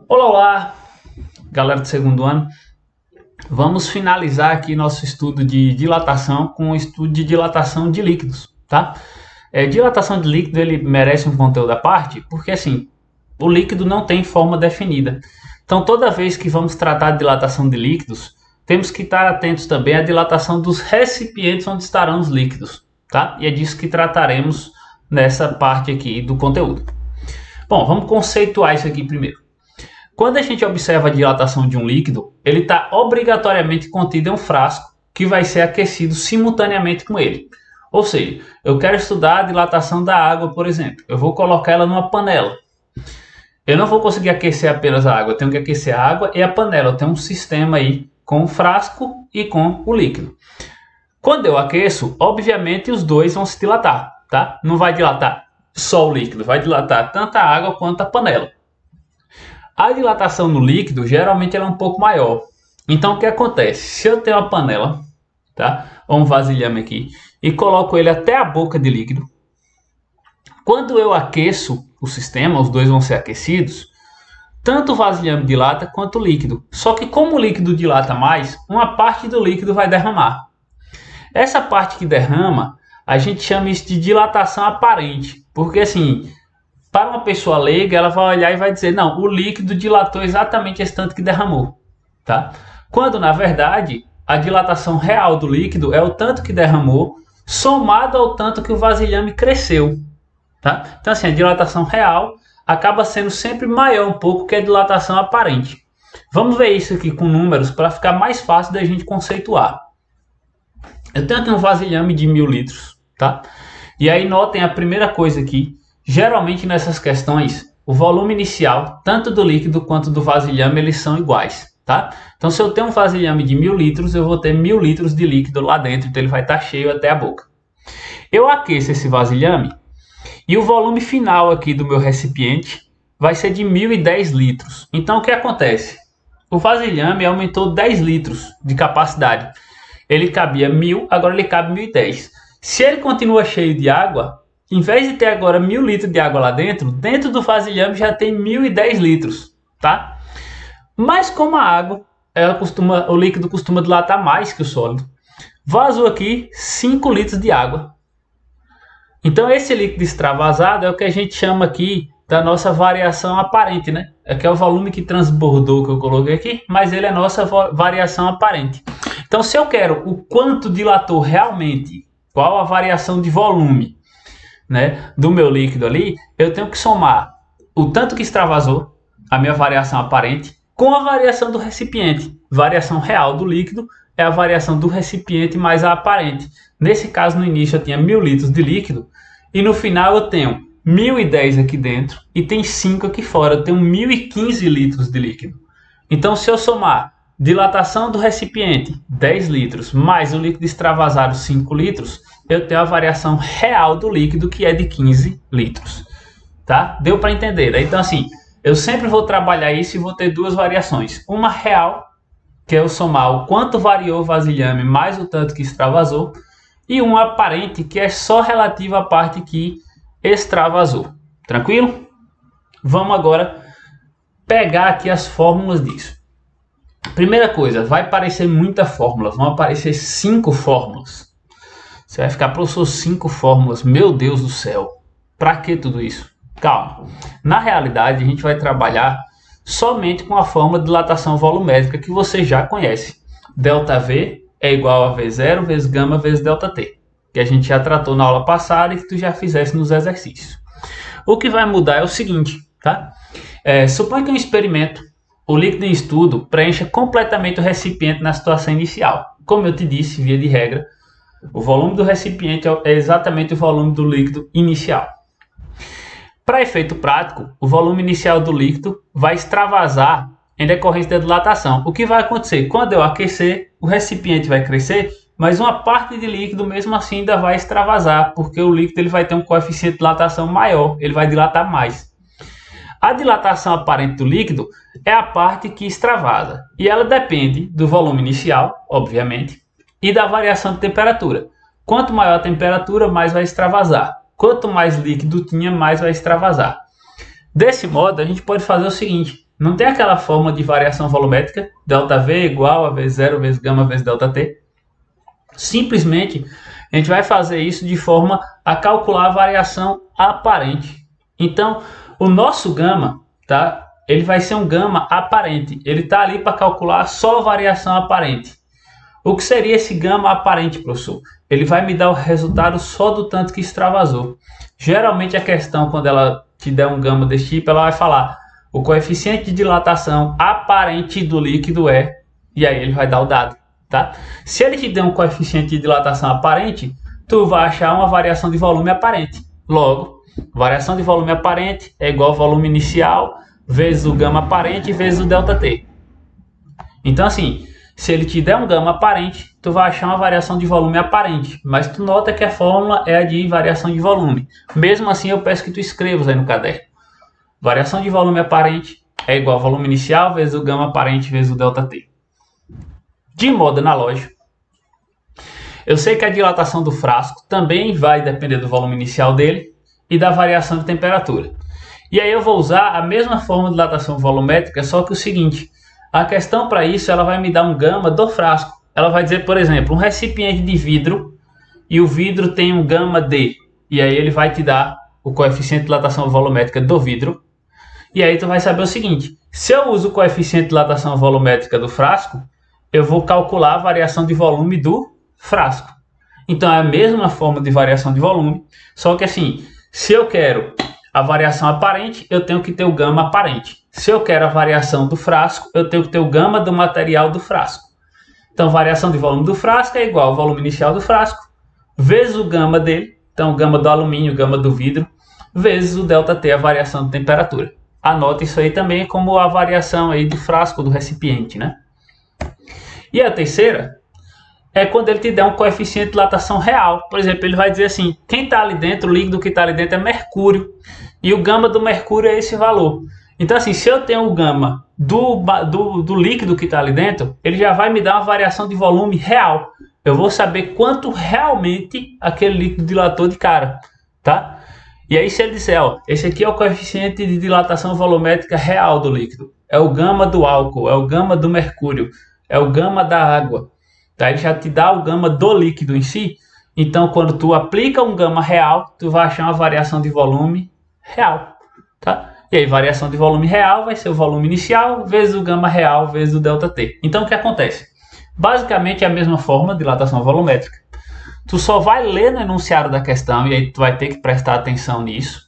Olá, olá, galera do segundo ano. Vamos finalizar aqui nosso estudo de dilatação com o estudo de dilatação de líquidos, tá? Dilatação de líquido ele merece um conteúdo à parte, porque assim, o líquido não tem forma definida. Então, toda vez que vamos tratar de dilatação de líquidos, temos que estar atentos também à dilatação dos recipientes onde estarão os líquidos, tá? E é disso que trataremos nessa parte aqui do conteúdo. Bom, vamos conceituar isso aqui primeiro. Quando a gente observa a dilatação de um líquido, ele está obrigatoriamente contido em um frasco que vai ser aquecido simultaneamente com ele. Ou seja, eu quero estudar a dilatação da água, por exemplo. Eu vou colocar ela numa panela. Eu não vou conseguir aquecer apenas a água, eu tenho que aquecer a água e a panela. Eu tenho um sistema aí com o frasco e com o líquido. Quando eu aqueço, obviamente os dois vão se dilatar, tá? Não vai dilatar só o líquido, vai dilatar tanto a água quanto a panela. A dilatação no líquido, geralmente ela é um pouco maior. Então, o que acontece? Se eu tenho uma panela, tá? Ou um vasilhame aqui, e coloco ele até a boca de líquido, quando eu aqueço o sistema, os dois vão ser aquecidos, tanto o vasilhame dilata quanto o líquido. Só que como o líquido dilata mais, uma parte do líquido vai derramar. Essa parte que derrama, a gente chama isso de dilatação aparente, porque assim, para uma pessoa leiga, ela vai olhar e vai dizer, não, o líquido dilatou exatamente esse tanto que derramou, tá? Quando, na verdade, a dilatação real do líquido é o tanto que derramou, somado ao tanto que o vasilhame cresceu, tá? Então, assim, a dilatação real acaba sendo sempre maior um pouco que a dilatação aparente. Vamos ver isso aqui com números para ficar mais fácil da gente conceituar. Eu tenho aqui um vasilhame de 1000 litros, tá? E aí notem a primeira coisa aqui. Geralmente nessas questões, o volume inicial, tanto do líquido quanto do vasilhame, eles são iguais, tá? Então, se eu tenho um vasilhame de 1000 litros, eu vou ter 1000 litros de líquido lá dentro, então ele vai estar cheio até a boca. Eu aqueço esse vasilhame e o volume final aqui do meu recipiente vai ser de 1010 litros. Então, o que acontece? O vasilhame aumentou 10 litros de capacidade. Ele cabia 1000, agora ele cabe 1010. Se ele continua cheio de água, em vez de ter agora 1000 litros de água lá dentro, dentro do vasilhame já tem 1010 litros, tá? Mas como a água, o líquido costuma dilatar mais que o sólido, vazou aqui 5 litros de água. Então esse líquido extravasado é o que a gente chama aqui da nossa variação aparente, né? Que é o volume que transbordou que eu coloquei aqui, mas ele é a nossa variação aparente. Então se eu quero o quanto dilatou realmente, qual a variação de volume, né, do meu líquido ali, eu tenho que somar o tanto que extravasou, a minha variação aparente, com a variação do recipiente. Variação real do líquido é a variação do recipiente mais a aparente. Nesse caso, no início eu tinha 1000 litros de líquido e no final eu tenho 1010 aqui dentro e tem 5 aqui fora. Eu tenho 1015 litros de líquido. Então, se eu somar dilatação do recipiente 10 litros mais o líquido extravasado 5 litros, eu tenho a variação real do líquido que é de 15 litros, tá? Deu para entender, né? Então assim, eu sempre vou trabalhar isso e vou ter duas variações. Uma real, que é eu somar o quanto variou o vasilhame mais o tanto que extravasou, e uma aparente, que é só relativa à parte que extravasou. Tranquilo? Vamos agora pegar aqui as fórmulas disso. Primeira coisa, vai aparecer muita fórmula, vão aparecer 5 fórmulas. Você vai ficar, professor, 5 fórmulas, meu Deus do céu, para que tudo isso? Calma, na realidade a gente vai trabalhar somente com a fórmula de dilatação volumétrica que você já conhece. ΔV é igual a V0 vezes gama vezes ΔT, que a gente já tratou na aula passada e que tu já fizesse nos exercícios. O que vai mudar é o seguinte, tá? Suponha que um experimento, o líquido em estudo, preencha completamente o recipiente na situação inicial. Como eu te disse, via de regra, o volume do recipiente é exatamente o volume do líquido inicial. Para efeito prático, o volume inicial do líquido vai extravasar em decorrência da dilatação. O que vai acontecer? Quando eu aquecer, o recipiente vai crescer, mas uma parte de líquido mesmo assim ainda vai extravasar, porque o líquido ele vai ter um coeficiente de dilatação maior, ele vai dilatar mais. A dilatação aparente do líquido é a parte que extravasa, e ela depende do volume inicial, obviamente, e da variação de temperatura. Quanto maior a temperatura, mais vai extravasar. Quanto mais líquido tinha, mais vai extravasar. Desse modo, a gente pode fazer o seguinte. Não tem aquela forma de variação volumétrica, ΔV igual a V0 vezes gama vezes ΔT. Simplesmente, a gente vai fazer isso de forma a calcular a variação aparente. Então, o nosso gama, tá? Ele vai ser um gama aparente. Ele está ali para calcular só a variação aparente. O que seria esse gama aparente, professor? Ele vai me dar o resultado só do tanto que extravasou. Geralmente a questão, quando ela te der um gama desse tipo, ela vai falar o coeficiente de dilatação aparente do líquido é, e aí ele vai dar o dado, tá? Se ele te der um coeficiente de dilatação aparente, tu vai achar uma variação de volume aparente. Logo, variação de volume aparente é igual ao volume inicial vezes o gama aparente vezes o ΔT. Então assim, se ele te der um gama aparente, tu vai achar uma variação de volume aparente, mas tu nota que a fórmula é a de variação de volume. Mesmo assim, eu peço que tu escrevas aí no caderno. Variação de volume aparente é igual ao volume inicial vezes o gama aparente vezes o ΔT. De modo analógico, eu sei que a dilatação do frasco também vai depender do volume inicial dele e da variação de temperatura. E aí eu vou usar a mesma forma de dilatação volumétrica, só que o seguinte, a questão para isso, ela vai me dar um gama do frasco. Ela vai dizer, por exemplo, um recipiente de vidro e o vidro tem um gama D. E aí ele vai te dar o coeficiente de dilatação volumétrica do vidro. E aí tu vai saber o seguinte, se eu uso o coeficiente de dilatação volumétrica do frasco, eu vou calcular a variação de volume do frasco. Então é a mesma forma de variação de volume, só que assim, se eu quero a variação aparente, eu tenho que ter o gama aparente. Se eu quero a variação do frasco, eu tenho que ter o gama do material do frasco. Então, variação de volume do frasco é igual ao volume inicial do frasco, vezes o gama dele, então o gama do alumínio, o gama do vidro, vezes o ΔT, a variação de temperatura. Anota isso aí também como a variação aí do frasco, do recipiente, né? E a terceira é quando ele te der um coeficiente de dilatação real. Por exemplo, ele vai dizer assim, quem está ali dentro, o líquido que está ali dentro é mercúrio, e o gama do mercúrio é esse valor. Então assim, se eu tenho o gama do líquido que está ali dentro, ele já vai me dar uma variação de volume real. Eu vou saber quanto realmente aquele líquido dilatou de cara, tá? E aí se ele disser, ó, esse aqui é o coeficiente de dilatação volumétrica real do líquido, é o gama do álcool, é o gama do mercúrio, é o gama da água, tá? Ele já te dá o gama do líquido em si. Então quando tu aplica um gama real, tu vai achar uma variação de volume real, tá? E aí, variação de volume real vai ser o volume inicial vezes o gama real vezes o ΔT. Então, o que acontece? Basicamente, é a mesma forma de dilatação volumétrica. Tu só vai ler no enunciado da questão, e aí tu vai ter que prestar atenção nisso,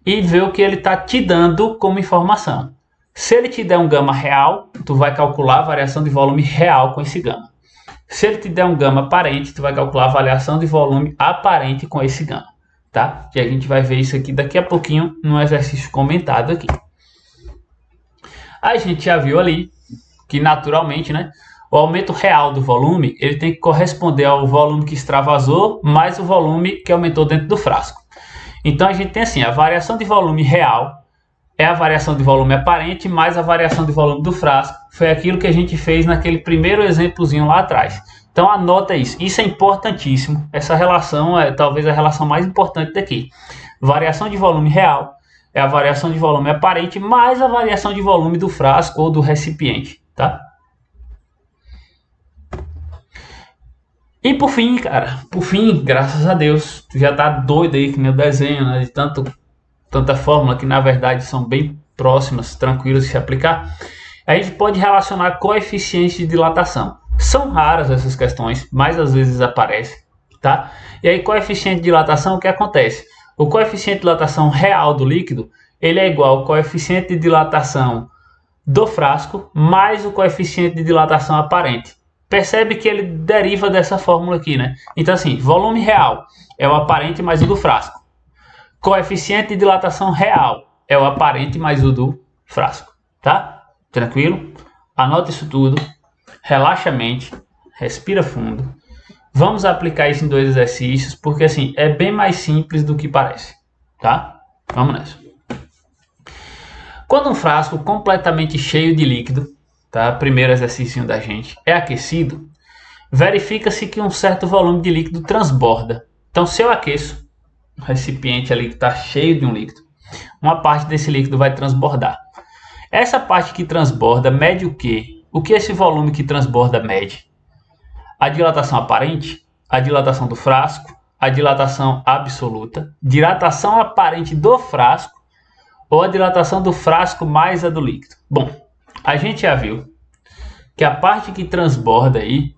e ver o que ele está te dando como informação. Se ele te der um gama real, tu vai calcular a variação de volume real com esse gama. Se ele te der um gama aparente, tu vai calcular a variação de volume aparente com esse gama. Tá? E a gente vai ver isso aqui daqui a pouquinho no exercício comentado aqui. A gente já viu ali que naturalmente, né, o aumento real do volume ele tem que corresponder ao volume que extravasou mais o volume que aumentou dentro do frasco. Então a gente tem assim, a variação de volume real é a variação de volume aparente mais a variação de volume do frasco. Foi aquilo que a gente fez naquele primeiro exemplozinho lá atrás. Então anota isso, isso é importantíssimo, essa relação é talvez a relação mais importante daqui. Variação de volume real é a variação de volume aparente mais a variação de volume do frasco ou do recipiente, tá? E por fim, cara, graças a Deus, tu já tá doido aí que nem o desenho, né, de tanta fórmula que na verdade são bem próximas, tranquilas de se aplicar. A gente pode relacionar coeficientes de dilatação. São raras essas questões, mas às vezes aparecem, tá? E aí, coeficiente de dilatação, o que acontece? O coeficiente de dilatação real do líquido, ele é igual ao coeficiente de dilatação do frasco mais o coeficiente de dilatação aparente. Percebe que ele deriva dessa fórmula aqui, né? Então, assim, volume real é o aparente mais o do frasco. Coeficiente de dilatação real é o aparente mais o do frasco, tá? Tranquilo? Anota isso tudo. Relaxa a mente, respira fundo. Vamos aplicar isso em 2 exercícios, porque assim, é bem mais simples do que parece, tá? Vamos nessa. Quando um frasco completamente cheio de líquido, tá? Primeiro exercício da gente, é aquecido, verifica-se que um certo volume de líquido transborda. Então, se eu aqueço o recipiente ali que está cheio de um líquido, uma parte desse líquido vai transbordar. Essa parte que transborda mede o quê? O que esse volume que transborda mede? A dilatação aparente, a dilatação do frasco, a dilatação absoluta, dilatação aparente do frasco ou a dilatação do frasco mais a do líquido. Bom, a gente já viu que a parte que transborda aí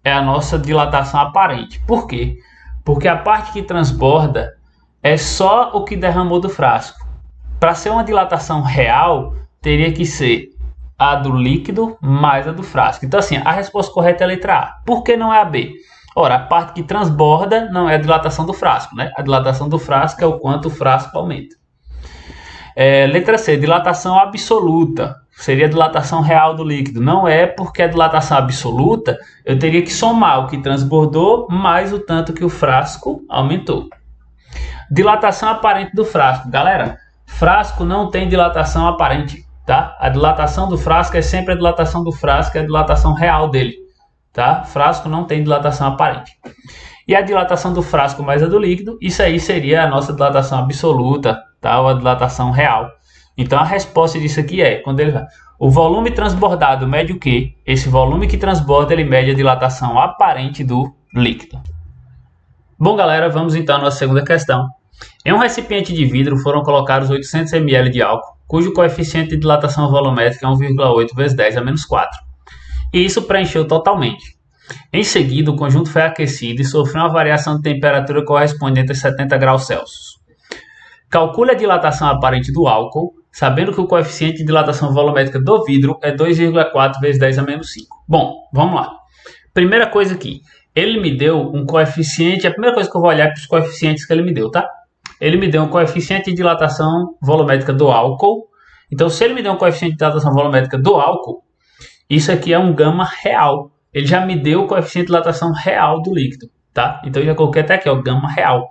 é a nossa dilatação aparente. Por quê? Porque a parte que transborda é só o que derramou do frasco. Para ser uma dilatação real, teria que ser a do líquido mais a do frasco. Então, assim, a resposta correta é a letra A. Por que não é a B? Ora, a parte que transborda não é a dilatação do frasco, né? A dilatação do frasco é o quanto o frasco aumenta. Letra C, dilatação absoluta. Seria a dilatação real do líquido. Não é, porque a dilatação absoluta eu teria que somar o que transbordou mais o tanto que o frasco aumentou. Dilatação aparente do frasco. Galera, frasco não tem dilatação aparente, tá? A dilatação do frasco é sempre a dilatação do frasco, é a dilatação real dele, tá? Frasco não tem dilatação aparente. E a dilatação do frasco mais a do líquido, isso aí seria a nossa dilatação absoluta, tá? Ou a dilatação real. Então a resposta disso aqui é, quando ele vai, o volume transbordado mede o quê? Esse volume que transborda, ele mede a dilatação aparente do líquido. Bom, galera, vamos então à nossa segunda questão. Em um recipiente de vidro foram colocados 800 ml de álcool, cujo coeficiente de dilatação volumétrica é 1,8 vezes 10 a menos 4. E isso preencheu totalmente. Em seguida, o conjunto foi aquecido e sofreu uma variação de temperatura correspondente a 70 graus Celsius. Calcule a dilatação aparente do álcool, sabendo que o coeficiente de dilatação volumétrica do vidro é 2,4 vezes 10 a menos 5. Bom, vamos lá. Primeira coisa aqui, ele me deu um coeficiente, a primeira coisa que eu vou olhar é para os coeficientes que ele me deu, tá? Ele me deu um coeficiente de dilatação volumétrica do álcool. Então, se ele me deu um coeficiente de dilatação volumétrica do álcool, isso aqui é um gama real. Ele já me deu o coeficiente de dilatação real do líquido, tá? Então, eu já coloquei até aqui, ó, gama real.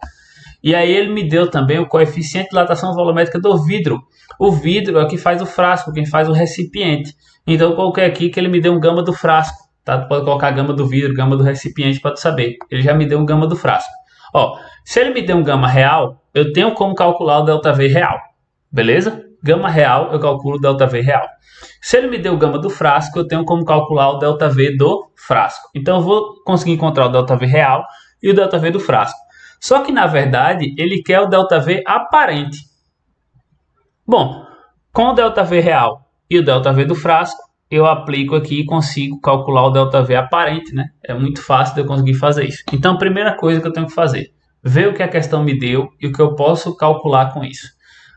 E aí ele me deu também o coeficiente de dilatação volumétrica do vidro. O vidro é o que faz o frasco, quem faz o recipiente. Então, eu coloquei aqui que ele me deu um gama do frasco, tá? Tu pode colocar gama do vidro, gama do recipiente para tu saber. Ele já me deu um gama do frasco. Ó, se ele me deu um gama real, eu tenho como calcular o ΔV real, beleza? Gama real, eu calculo o ΔV real. Se ele me deu o gama do frasco, eu tenho como calcular o ΔV do frasco. Então, eu vou conseguir encontrar o ΔV real e o ΔV do frasco. Só que, na verdade, ele quer o ΔV aparente. Bom, com o ΔV real e o ΔV do frasco, eu aplico aqui e consigo calcular o ΔV aparente, né? É muito fácil de eu conseguir fazer isso. Então, a primeira coisa que eu tenho que fazer, ver o que a questão me deu e o que eu posso calcular com isso.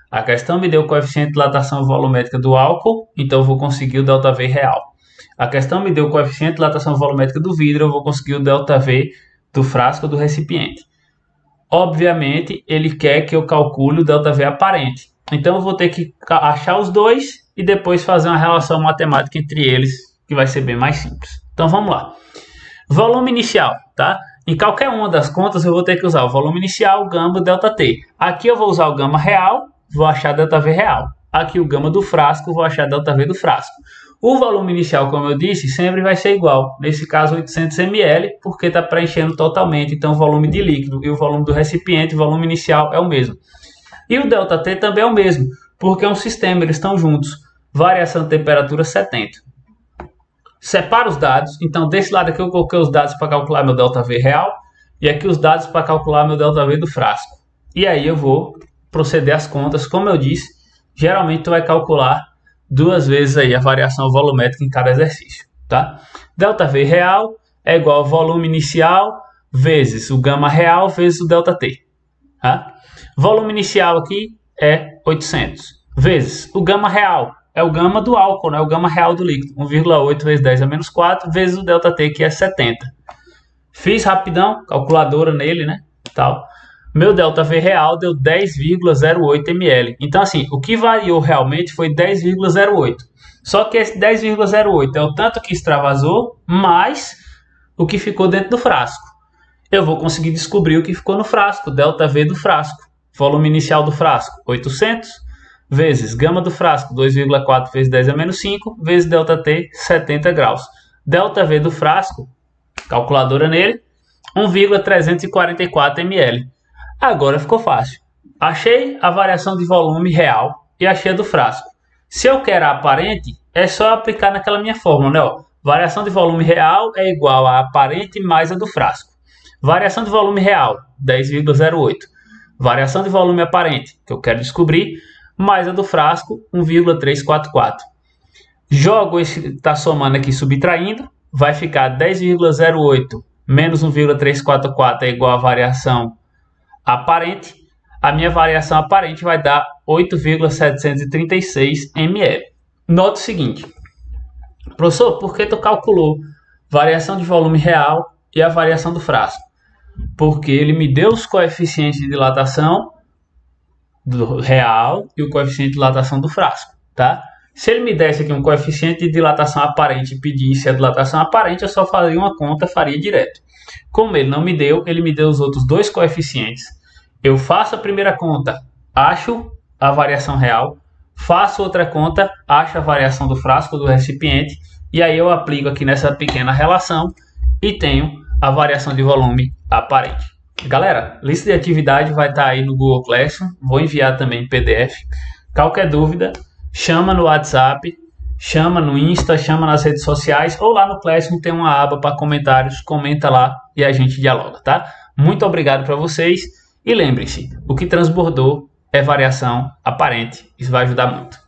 A questão me deu o coeficiente de dilatação volumétrica do álcool, então eu vou conseguir o ΔV real. A questão me deu o coeficiente de dilatação volumétrica do vidro, eu vou conseguir o ΔV do frasco ou do recipiente. Obviamente, ele quer que eu calcule o ΔV aparente. Então, eu vou ter que achar os dois e depois fazer uma relação matemática entre eles, que vai ser bem mais simples. Então, vamos lá. Volume inicial, tá? Em qualquer uma das contas, eu vou ter que usar o volume inicial, gama, ΔT. Aqui eu vou usar o gama real, vou achar ΔV real. Aqui o gama do frasco, vou achar ΔV do frasco. O volume inicial, como eu disse, sempre vai ser igual. Nesse caso, 800 ml, porque está preenchendo totalmente. Então, o volume de líquido e o volume do recipiente, o volume inicial é o mesmo. E o ΔT também é o mesmo, porque é um sistema, eles estão juntos. Variação de temperatura 70. Separa os dados. Então, desse lado aqui eu coloquei os dados para calcular meu ΔV real. E aqui os dados para calcular meu ΔV do frasco. E aí eu vou proceder às contas. Como eu disse, geralmente tu vai calcular duas vezes aí a variação volumétrica em cada exercício, tá? ΔV real é igual ao volume inicial vezes o gama real vezes o ΔT, tá? Volume inicial aqui é 800 vezes o gama real, é o gama do álcool, né? O gama real do líquido, 1,8 vezes 10 a menos 4 vezes o ΔT, que é 70. Fiz rapidão, calculadora nele, né? Tal. Meu ΔV real deu 10,08 ml. Então, assim, o que variou realmente foi 10,08. Só que esse 10,08 é o tanto que extravasou mais o que ficou dentro do frasco. Eu vou conseguir descobrir o que ficou no frasco, ΔV do frasco. Volume inicial do frasco, 800, vezes gama do frasco, 2,4 vezes 10 a menos 5, vezes ΔT, 70 graus. ΔV do frasco, calculadora nele, 1,344 ml. Agora ficou fácil. Achei a variação de volume real e achei a do frasco. Se eu quero a aparente, é só aplicar naquela minha fórmula, né? Ó, variação de volume real é igual a aparente mais a do frasco. Variação de volume real, 10,08. Variação de volume aparente, que eu quero descobrir, mais a do frasco, 1,344. Jogo esse, tá somando aqui, subtraindo, vai ficar 10,08 menos 1,344 é igual a variação aparente. A minha variação aparente vai dar 8,736 ml. Nota o seguinte, professor, por que tu calculou variação de volume real e a variação do frasco? Porque ele me deu os coeficientes de dilatação do real e o coeficiente de dilatação do frasco, tá? Se ele me desse aqui um coeficiente de dilatação aparente e pedisse a dilatação aparente, eu só faria uma conta, faria direto. Como ele não me deu, ele me deu os outros dois coeficientes. Eu faço a primeira conta, acho a variação real, faço outra conta, acho a variação do frasco, do recipiente, e aí eu aplico aqui nessa pequena relação e tenho a variação de volume aparente. Galera, lista de atividade vai estar aí no Google Classroom, vou enviar também em PDF. Qualquer dúvida, chama no WhatsApp, chama no Insta, chama nas redes sociais ou lá no Classroom tem uma aba para comentários, comenta lá e a gente dialoga, tá? Muito obrigado para vocês e lembrem-se, o que transbordou é variação aparente, isso vai ajudar muito.